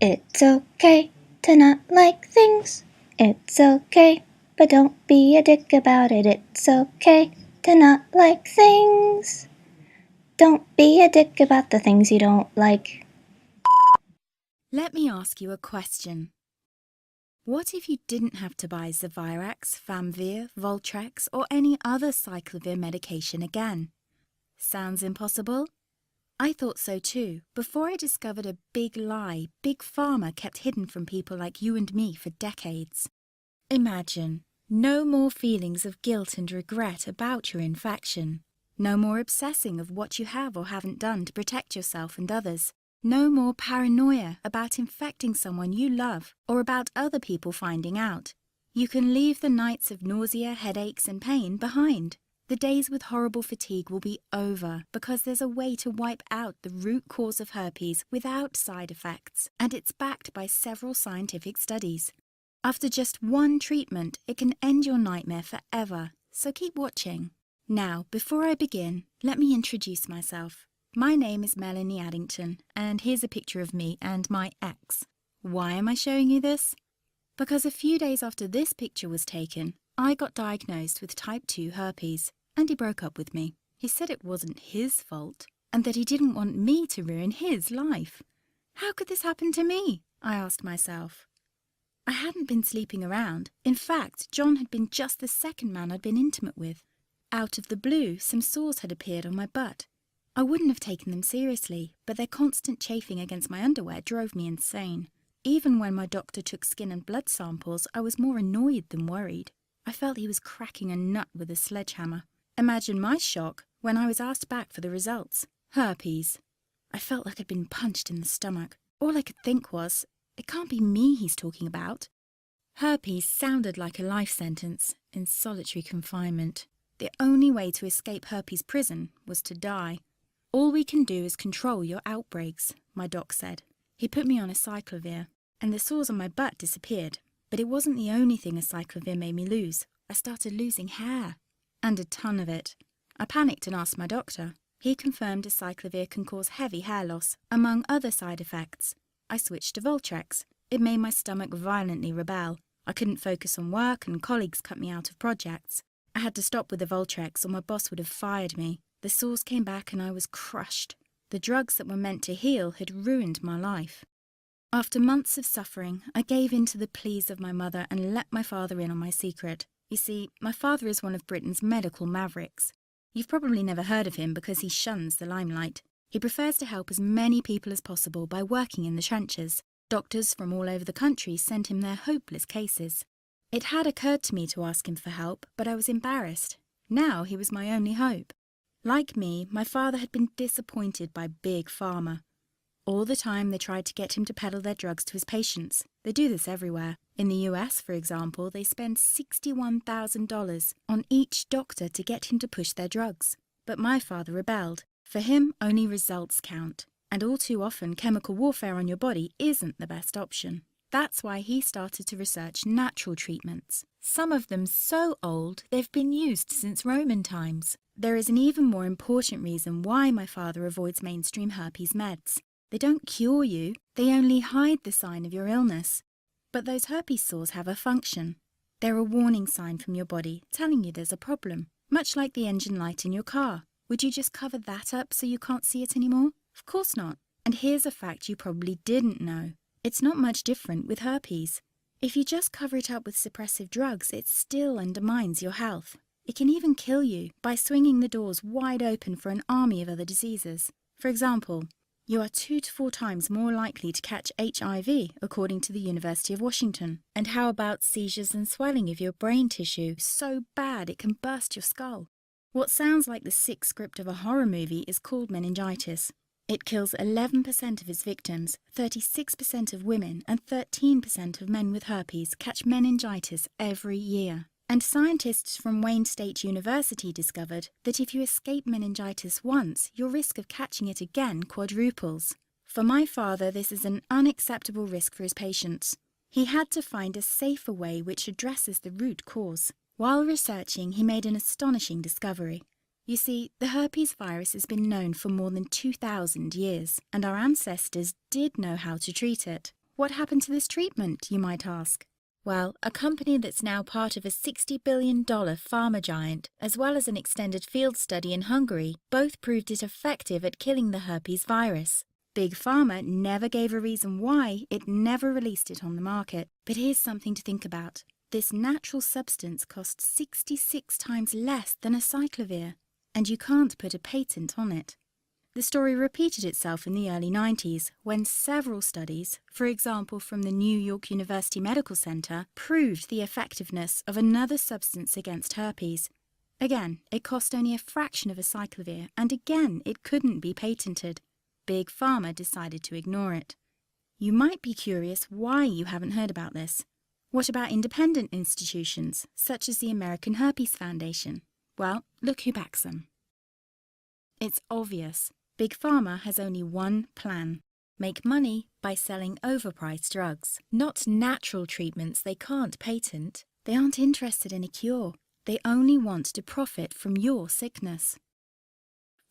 It's okay to not like things. It's okay, but don't be a dick about it. It's okay to not like things. Don't be a dick about the things you don't like. Let me ask you a question. What if you didn't have to buy Zavirax, Famvir, Voltrex, or any other cyclovir medication again? Sounds impossible? I thought so too, before I discovered a big lie Big Pharma kept hidden from people like you and me for decades. Imagine, no more feelings of guilt and regret about your infection. No more obsessing of what you have or haven't done to protect yourself and others. No more paranoia about infecting someone you love or about other people finding out. You can leave the nights of nausea, headaches, and pain behind. The days with horrible fatigue will be over because there's a way to wipe out the root cause of herpes without side effects, and it's backed by several scientific studies. After just one treatment, it can end your nightmare forever, so keep watching. Now, before I begin, let me introduce myself. My name is Melanie Addington, and here's a picture of me and my ex. Why am I showing you this? Because a few days after this picture was taken, I got diagnosed with type 2 herpes, and he broke up with me. He said it wasn't his fault, and that he didn't want me to ruin his life. How could this happen to me? I asked myself. I hadn't been sleeping around. In fact, John had been just the second man I'd been intimate with. Out of the blue, some sores had appeared on my butt. I wouldn't have taken them seriously, but their constant chafing against my underwear drove me insane. Even when my doctor took skin and blood samples, I was more annoyed than worried. I felt he was cracking a nut with a sledgehammer. Imagine my shock when I was asked back for the results. Herpes. I felt like I'd been punched in the stomach. All I could think was, it can't be me he's talking about. Herpes sounded like a life sentence in solitary confinement. The only way to escape herpes prison was to die. All we can do is control your outbreaks, my doc said. He put me on a cyclovir, and the sores on my butt disappeared. But it wasn't the only thing a cyclovir made me lose. I started losing hair. And a ton of it. I panicked and asked my doctor. He confirmed a cyclovir can cause heavy hair loss, among other side effects. I switched to Voltrex. It made my stomach violently rebel. I couldn't focus on work and colleagues cut me out of projects. I had to stop with the Voltrex or my boss would have fired me. The sores came back and I was crushed. The drugs that were meant to heal had ruined my life. After months of suffering, I gave in to the pleas of my mother and let my father in on my secret. You see, my father is one of Britain's medical mavericks. You've probably never heard of him because he shuns the limelight. He prefers to help as many people as possible by working in the trenches. Doctors from all over the country sent him their hopeless cases. It had occurred to me to ask him for help, but I was embarrassed. Now he was my only hope. Like me, my father had been disappointed by Big Pharma. All the time they tried to get him to peddle their drugs to his patients. They do this everywhere. In the US, for example, they spend $61,000 on each doctor to get him to push their drugs. But my father rebelled. For him, only results count. And all too often, chemical warfare on your body isn't the best option. That's why he started to research natural treatments. Some of them so old, they've been used since Roman times. There is an even more important reason why my father avoids mainstream herpes meds. They don't cure you, they only hide the sign of your illness. But those herpes sores have a function. They're a warning sign from your body telling you there's a problem, much like the engine light in your car. Would you just cover that up so you can't see it anymore? Of course not. And here's a fact you probably didn't know. It's not much different with herpes. If you just cover it up with suppressive drugs, it still undermines your health. It can even kill you by swinging the doors wide open for an army of other diseases. For example, you are 2 to 4 times more likely to catch HIV, according to the University of Washington. And how about seizures and swelling of your brain tissue so bad it can burst your skull? What sounds like the sick script of a horror movie is called meningitis. It kills 11% of its victims, 36% of women, and 13% of men with herpes catch meningitis every year. And scientists from Wayne State University discovered that if you escape meningitis once, your risk of catching it again quadruples. For my father, this is an unacceptable risk for his patients. He had to find a safer way which addresses the root cause. While researching, he made an astonishing discovery. You see, the herpes virus has been known for more than 2,000 years, and our ancestors did know how to treat it. What happened to this treatment, you might ask? Well, a company that's now part of a $60 billion pharma giant, as well as an extended field study in Hungary, both proved it effective at killing the herpes virus. Big Pharma never gave a reason why it never released it on the market. But here's something to think about. This natural substance costs 66 times less than acyclovir, and you can't put a patent on it. The story repeated itself in the early 90s, when several studies, for example from the New York University Medical Center, proved the effectiveness of another substance against herpes. Again, it cost only a fraction of acyclovir, and again, it couldn't be patented. Big Pharma decided to ignore it. You might be curious why you haven't heard about this. What about independent institutions, such as the American Herpes Foundation? Well, look who backs them. It's obvious. Big Pharma has only one plan: make money by selling overpriced drugs. Not natural treatments they can't patent. They aren't interested in a cure. They only want to profit from your sickness.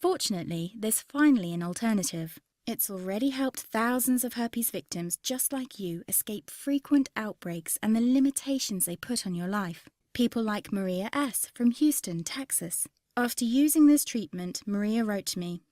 Fortunately, there's finally an alternative. It's already helped thousands of herpes victims just like you escape frequent outbreaks and the limitations they put on your life. People like Maria S. from Houston, Texas. After using this treatment, Maria wrote to me,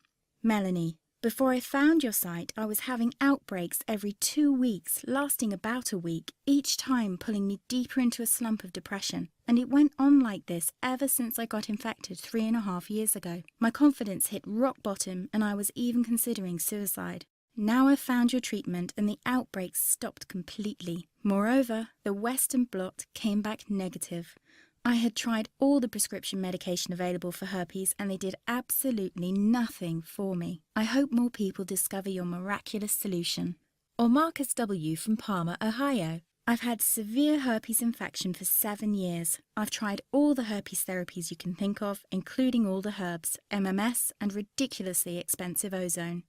"Melanie, before I found your site, I was having outbreaks every 2 weeks, lasting about a week, each time pulling me deeper into a slump of depression. And it went on like this ever since I got infected 3.5 years ago. My confidence hit rock bottom and I was even considering suicide. Now I've found your treatment and the outbreaks stopped completely. Moreover, the Western blot came back negative. I had tried all the prescription medication available for herpes and they did absolutely nothing for me. I hope more people discover your miraculous solution." Or Marcus W. from Palmer, Ohio. "I've had severe herpes infection for 7 years. I've tried all the herpes therapies you can think of, including all the herbs, MMS, and ridiculously expensive ozone.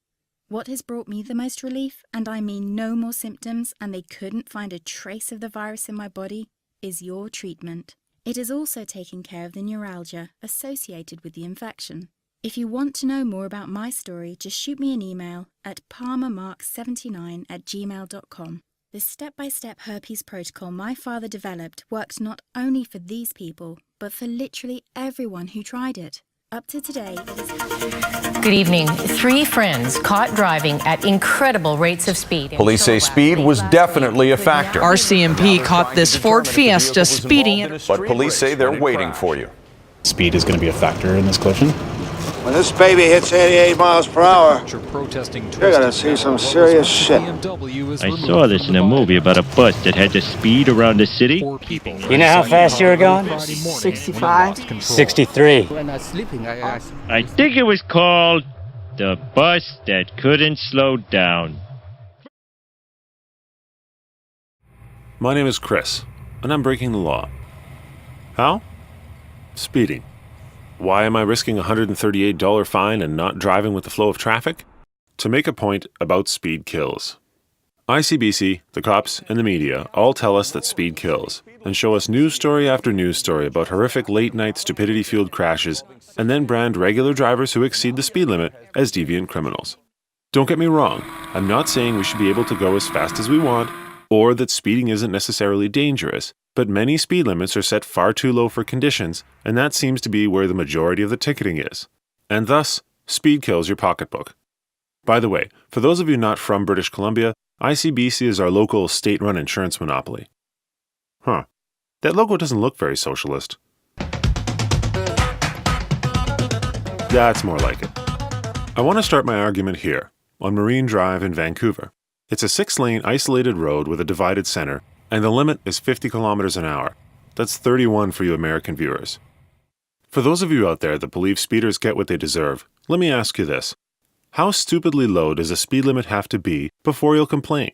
What has brought me the most relief, and I mean no more symptoms, and they couldn't find a trace of the virus in my body, is your treatment. It has also taken care of the neuralgia associated with the infection. If you want to know more about my story, just shoot me an email at palmermark79@gmail.com. The step-by-step herpes protocol my father developed worked not only for these people, but for literally everyone who tried it. Up to today, it is... Good evening. 3 friends caught driving at incredible rates of speed. Police say speed was definitely a factor. RCMP caught this Ford Fiesta speeding. But police say they're waiting for you. Speed is going to be a factor in this collision. When this baby hits 88 miles per hour, you're gonna see some serious shit. I saw this in a movie about a bus that had to speed around the city. You know how fast you were going? 65? 63. I think it was called The Bus That Couldn't Slow Down. My name is Chris, and I'm breaking the law. How? Speeding. Why am I risking a $138 fine and not driving with the flow of traffic? To make a point about speed kills. ICBC, the cops, and the media all tell us that speed kills, and show us news story after news story about horrific late-night stupidity-fueled crashes, and then brand regular drivers who exceed the speed limit as deviant criminals. Don't get me wrong, I'm not saying we should be able to go as fast as we want, or that speeding isn't necessarily dangerous, but many speed limits are set far too low for conditions, and that seems to be where the majority of the ticketing is. And thus, speed kills your pocketbook. By the way, for those of you not from British Columbia, ICBC is our local state-run insurance monopoly. Huh. That logo doesn't look very socialist. That's more like it. I want to start my argument here, on Marine Drive in Vancouver. It's a 6-lane isolated road with a divided center, and the limit is 50 kilometers an hour. That's 31 for you American viewers. For those of you out there that believe speeders get what they deserve, let me ask you this. How stupidly low does a speed limit have to be before you'll complain?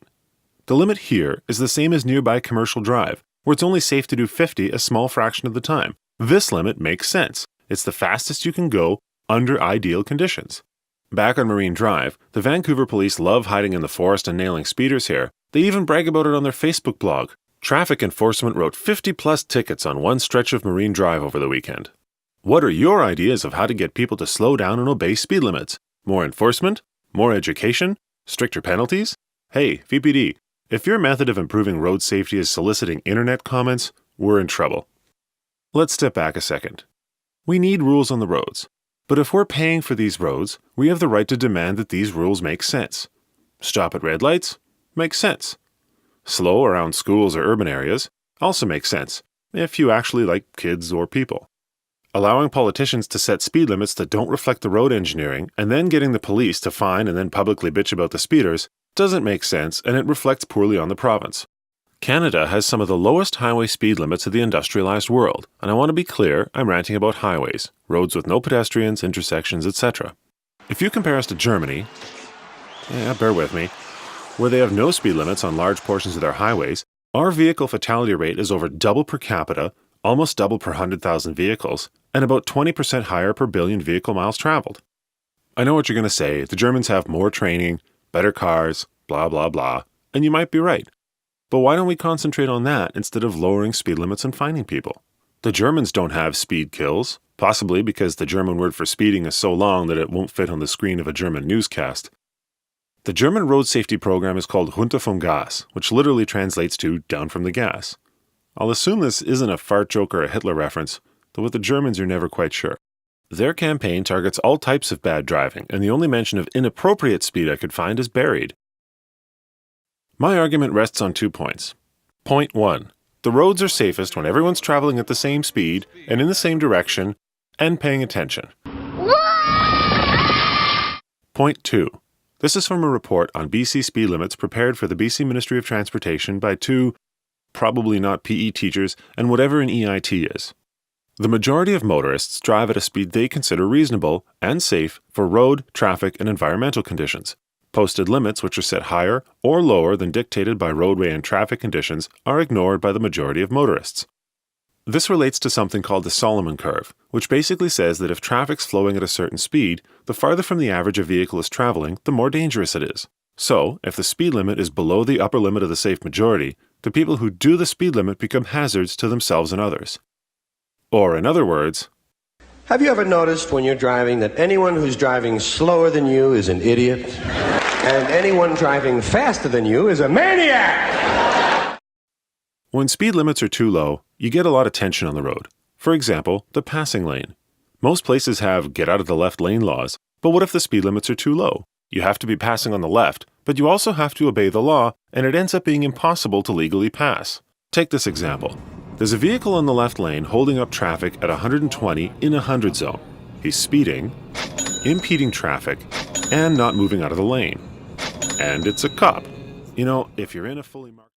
The limit here is the same as nearby Commercial Drive, where it's only safe to do 50 a small fraction of the time. This limit makes sense. It's the fastest you can go under ideal conditions. Back on Marine Drive, the Vancouver police love hiding in the forest and nailing speeders here. They even brag about it on their Facebook blog. Traffic enforcement wrote 50-plus tickets on one stretch of Marine Drive over the weekend. What are your ideas of how to get people to slow down and obey speed limits? More enforcement? More education? Stricter penalties? Hey, VPD, If your method of improving road safety is soliciting internet comments, we're in trouble. Let's step back a second. We need rules on the roads, but if we're paying for these roads, we have the right to demand that these rules make sense. Stop at red lights? Makes sense. Slow around schools or urban areas? Also makes sense, if you actually like kids or people. Allowing politicians to set speed limits that don't reflect the road engineering and then getting the police to fine and then publicly bitch about the speeders doesn't make sense, and it reflects poorly on the province. Canada has some of the lowest highway speed limits of the industrialized world, and I want to be clear, I'm ranting about highways, roads with no pedestrians, intersections, etc. If you compare us to Germany, bear with me, where they have no speed limits on large portions of their highways, our vehicle fatality rate is over double per capita, almost double per 100,000 vehicles, and about 20% higher per billion vehicle miles traveled. I know what you're going to say, the Germans have more training, better cars, blah blah blah, and you might be right. But why don't we concentrate on that instead of lowering speed limits and fining people? The Germans don't have speed kills, possibly because the German word for speeding is so long that it won't fit on the screen of a German newscast. The German road safety program is called Runter vom Gas, which literally translates to down from the gas. I'll assume this isn't a fart joke or a Hitler reference, though with the Germans you're never quite sure. Their campaign targets all types of bad driving, and the only mention of inappropriate speed I could find is buried. My argument rests on 2 points. Point 1. The roads are safest when everyone's traveling at the same speed and in the same direction and paying attention. Point 2. This is from a report on BC speed limits prepared for the BC Ministry of Transportation by 2, probably not PE teachers, and whatever an EIT is. The majority of motorists drive at a speed they consider reasonable and safe for road, traffic, and environmental conditions. Posted limits, which are set higher or lower than dictated by roadway and traffic conditions, are ignored by the majority of motorists. This relates to something called the Solomon Curve, which basically says that if traffic's flowing at a certain speed, the farther from the average a vehicle is traveling, the more dangerous it is. So, if the speed limit is below the upper limit of the safe majority, the people who do the speed limit become hazards to themselves and others. Or, in other words, have you ever noticed when you're driving that anyone who's driving slower than you is an idiot? And anyone driving faster than you is a maniac! When speed limits are too low, you get a lot of tension on the road. For example, the passing lane. Most places have get out of the left lane laws, but what if the speed limits are too low? You have to be passing on the left, but you also have to obey the law, and it ends up being impossible to legally pass. Take this example. There's a vehicle on the left lane holding up traffic at 120 in a 100 zone. He's speeding, impeding traffic, and not moving out of the lane. And it's a cop. You know, if you're in a fully marked